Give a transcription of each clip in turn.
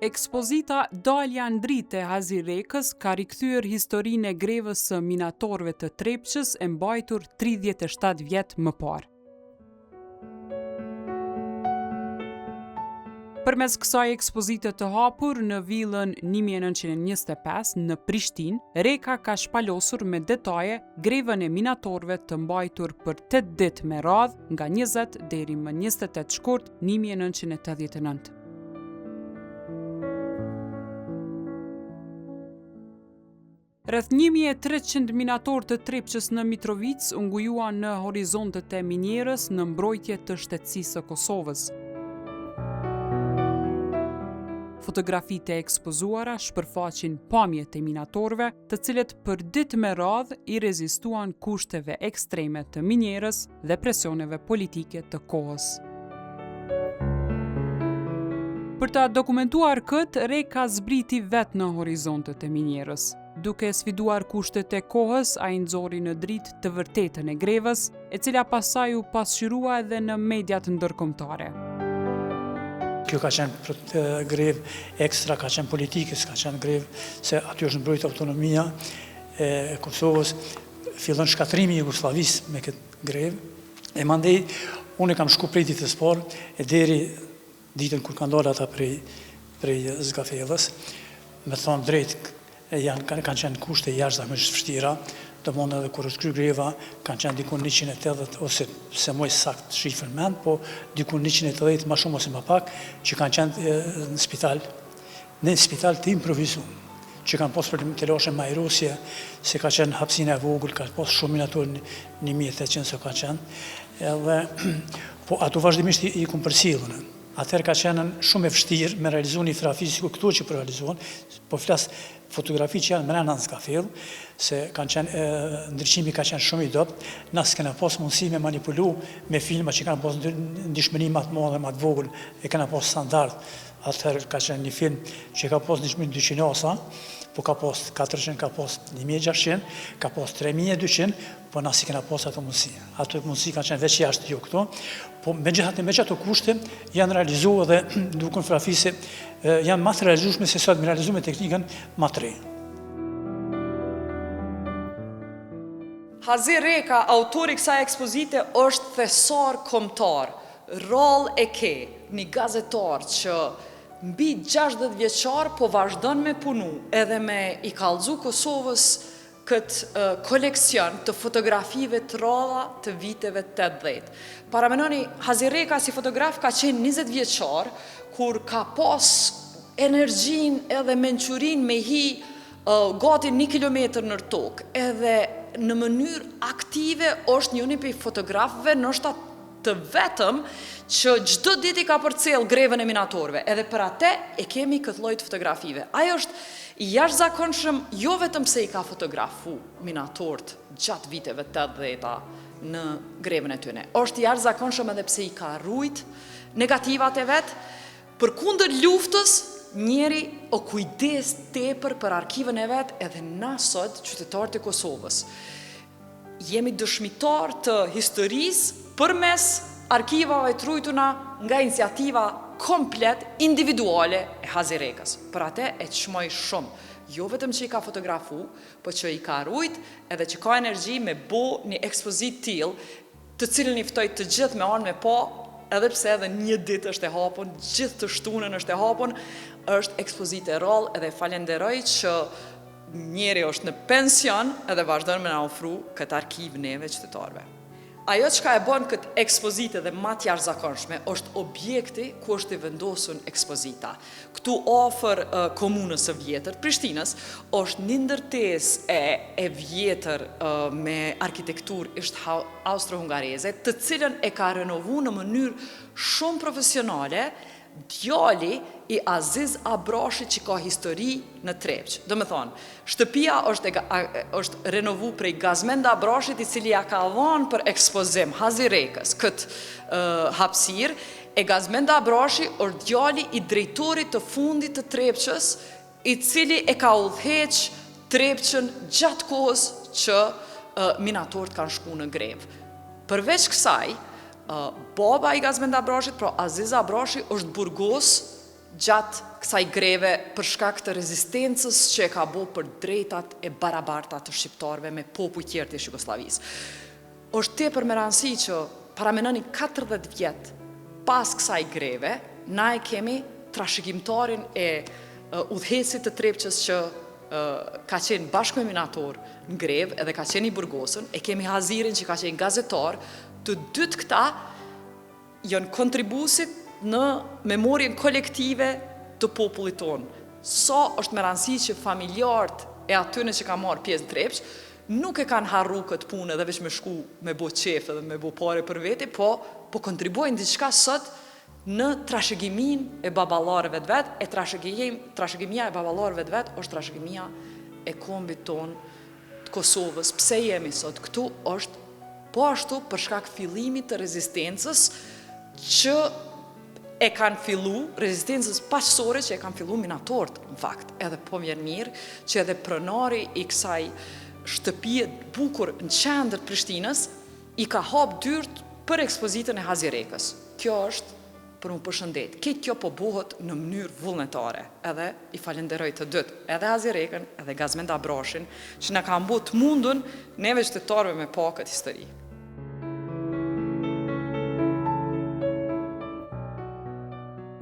Ekspozita Dalja Ndrite e Hazirekës ka rikthyer historinë e grevës së minatorëve të Trepçës e mbajtur 37 vjet më parë. Përmes kësaj ekspozite të hapur në villën 1925 në Prishtinë, Reka ka shpalosur me detaje grevën e minatorëve të mbajtur për 8 ditë me radhë nga 20 deri më 28 shkurt 1989. Rreth 1300 minatorë të Trepçës në Mitrovic u ngujuan në horizontet e minjerës në mbrojtje të shtetësisë së Kosovës. Fotografitë e ekspozuara shpërfaqin pamjet e minatorëve, të cilët për ditë me radhë i rezistuan kushteve ekstreme të minjerës dhe presioneve politike të kohës. Për ta dokumentuar këtë, Reka zbriti vetë në horizontet e minjerës. Duke sfiduar kushtet e kohës, ai nxori në dritë të vërtetën e grevës, e cila pastaj u pasqyrua edhe në mediat ndërkombëtare. Kjo ka qenë grevë ekstra, ka qenë politikës, ka qenë grevë se aty është mbrojtur autonomia e Kosovës. Fillon shkatrimi i Jugosllavisë me këtë grevë. E mandej unë kam shku prej ditës parë e deri ditën kur kanë dalë ata prej zgafellës. Me thonë drejt, kanë qenë kushte jashtëzakonisht vështira, domthonë edhe kur është kryer greva, kanë qenë diku 180 ose se moj sakt shifrën mend, po diku 180 më shumë ose më pak, që kanë qenë në spital të improvizuar, që kanë pas për të lëshë majrosje, se ka qenë hapësina e vogël, ka pas shumë minatorë 1800 se ka qenë, edhe po ato vazhdimisht i kumë përcjellën. Atëherë ka qenë shumë e vështirë me realizu një fra fiziku këto që për realizohen, po flasë fotografi që janë mrena në zgafell, se kanë qenë, ndryqimi ka qenë shumë i dopt, nësë kena pas mundësi me manipulu me filma që kanë pas ndishmëni matë madhe, matë vogël, e kena pas standard. Atëherë ka qenë një film që ka pas ndishmëni 200 asa, po ka pas 400, ka pas 1600, ka pas 3200, po nësi kena pas ato mundësi. Ato mundësi ka qenë veç jashtë jo këto, po me gjithë ato kushte janë realizu edhe duke në frafisi, janë ma të realizushme se sot me realizu me teknikën ma të re. Hazir Reka, autori kësaj ekspozite, është thesar kombëtar, rol e ke, një gazetar që mbi 60 vjeçar po vazhdon me punu edhe me i kallëzu Kosovës këtë koleksion të fotografive të ralla të viteve 80. Paramenoni, Hazir Reka si fotograf ka qenë 20 vjeçar, kur ka pas energjin edhe menqurin me hi gati 1 kilometër në tokë, edhe në mënyrë aktive është njëri prej fotografëve nështë të vetëm që çdo ditë i ka përcjell grevën e minatorëve, edhe për atë e kemi këtë lloj të fotografive. Ajo është i jashtëzakonshëm jo vetëm se i ka fotografu minatorët gjatë viteve 80-ta në grevën e tyre. Është i jashtëzakonshëm edhe pse i ka rujt negativat e vet, përkundër luftës njeri o kujdes tepër për arkivën e vet, edhe na sot qytetarët e Kosovës. Jemi dëshmitar të historisë përmes arkivave të rujtuna nga iniciativa komplet individuale e Hazir Rekës. Për atë e çmoj shumë, jo vetëm që i ka fotografu, po që i ka rujt edhe që ka energji me bo një ekspozit tillë, të cilën i ftoj të gjithë me anë me pa, edhe pse edhe një ditë është e hapun, gjithë të shtunën është e hapun, është ekspozit e rall, edhe falenderoj që njeri është në pension edhe vazhdon me na ofru këtë arkiv neve qytetarëve. Ajo që ka e bon këtë ekspozite dhe ma të jashtëzakonshme është objekti ku është i vendosur ekspozita. Këtu afër komunës së vjetër, Prishtinës, është një ndërtesë e vjetër me arkitekturë austro-hungareze, të cilën e ka renovu në mënyrë shumë profesionale djali i Aziz Abrashit që ka histori në Trepç. Do me thonë, shtëpia është renovu prej Gazmenda Abrashit, i cili ja ka dhanë për ekspozim Hazir Rekës këtë hapësirë, e Gazmenda Abrashi është djali i drejtorit të fundit të Trepçës, i cili e ka udhëheq Trepçën gjatë kohës që minatorët kanë shku në grevë. Përveç kësaj, baba i Gazmenda Abrashit, pra Aziz Abrashi, është burgos gjatë kësaj greve për shkak të rezistencës që e ka bo për drejtat e barabarta të shqiptarëve me popull tjerë të Jugosllavisë. Është tepër me rëndësi që paramenoni 40 vjet pas kësaj greve, na e kemi trashëgimtarin e udhëhecit të Trepçës që ka qenë bashkëminator në grevë edhe ka qenë i burgosën, e kemi Hazirin që ka qenë gazetar, të dytë këta janë kontribusit në memorien kolektive të popullit tonë. Sa është me rëndësi që familjarët e atyne që ka marrë pjesë në Trepç, nuk e kanë harru këtë punë edhe veç me shku me bo qef edhe me bo pare për veti, po kontribuojnë diçka sot në trashëgimin e baballarëve të vetë, e trashëgimia e baballarëve të vetë është trashëgimia e kombit tonë të Kosovës. Pse jemi sot këtu është po ashtu për shkak fillimit të rezistencës që e kanë fillu, rezistencës paqësore që e kanë fillu minatorët, në fakt, edhe po vjen mirë që edhe pronari i kësaj shtëpie bukur në qendër Prishtinës i ka hap dyert për ekspozitën e Hazirekës. Kjo është për më përshëndet. Këtë kjo po buhet në mënyrë vullnetare, edhe i falenderoj të dytë, edhe Hazirekën, edhe Gazmenda Brashin, që na kanë bërë të mundun neve qytetarëve me pa këtë histori.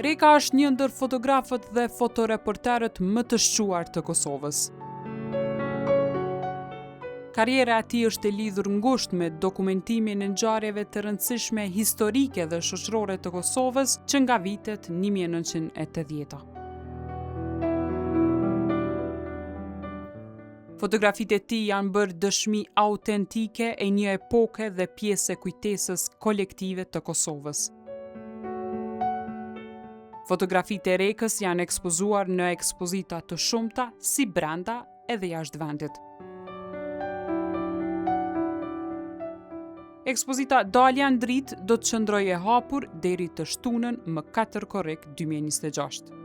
Reka është një ndër fotografët dhe fotoreporterët më të shquar të Kosovës. Karriera e tij është e lidhur ngushtë me dokumentimin e ngjarjeve të rëndësishme historike dhe shoqërore të Kosovës që nga vitet 1980. Fotografitë e tij janë bërë dëshmi autentike e një epoke dhe pjesë e kujtesës kolektive të Kosovës. Fotografitë e Rekës janë ekspozuar në ekspozita të shumta si brenda edhe jashtë vendit. Ekspozita Dalja në dritë do të qëndrojë e hapur deri të shtunën më 4 korrik 2026.